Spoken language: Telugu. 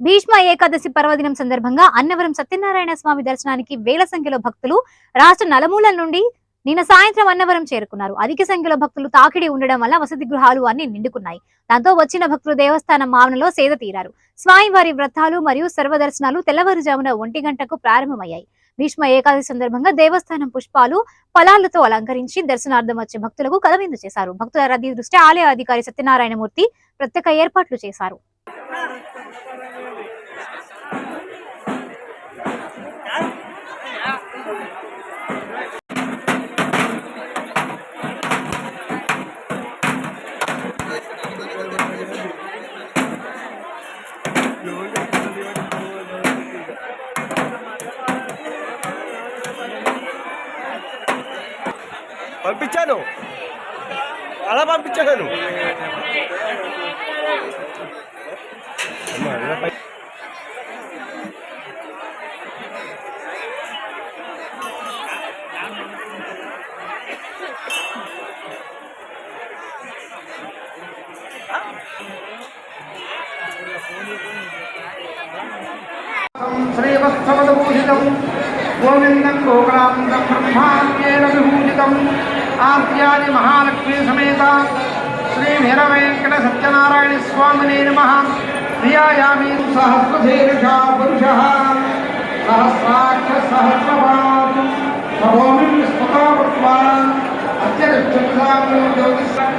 భీష్మ ఏకాదశి పర్వదినం సందర్భంగా అన్నవరం సత్యనారాయణ స్వామి దర్శనానికి వేల సంఖ్యలో భక్తులు రాష్ట్ర నలుమూలల నుండి నిన్న సాయంత్రం అన్నవరం చేరుకున్నారు. అధిక సంఖ్యలో భక్తులు తాకిడి ఉండడం వల్ల వసతి గృహాలు అన్ని నిండుకున్నాయి. దాంతో వచ్చిన భక్తులు దేవస్థానం ఆవరణలో సేద తీరారు. స్వామివారి వ్రతాలు మరియు సర్వదర్శనాలు తెల్లవారుజామున 1 గంటకు ప్రారంభమయ్యాయి. భీష్మ ఏకాదశి సందర్భంగా దేవస్థానం పుష్పాలు ఫలాలతో అలంకరించి దర్శనార్థం వచ్చే భక్తులకు కనువిందు చేశారు. భక్తుల రద్దీ దృష్ట్యా ఆలయ అధికారి సత్యనారాయణమూర్తి ప్రత్యేక ఏర్పాట్లు చేశారు. పంపించాను, అలా పంపించాను. శ్రీవత్సవదభూషితం గోవిందం గోకులానందం బ్రహ్మాండేన విభూషితం ఆర్యాది మహాలక్ష్మీ సమేత శ్రీ వీరవేంకట సత్యనారాయణ స్వామినే నమః. ధ్యాయామి సహస్రశీర్షా పురుషః సహస్రాక్ష సహస్రపాదం భవమి స్మృతా భూత్వా అత్యధిష్ఠితాం జ్యోతిష్ఠం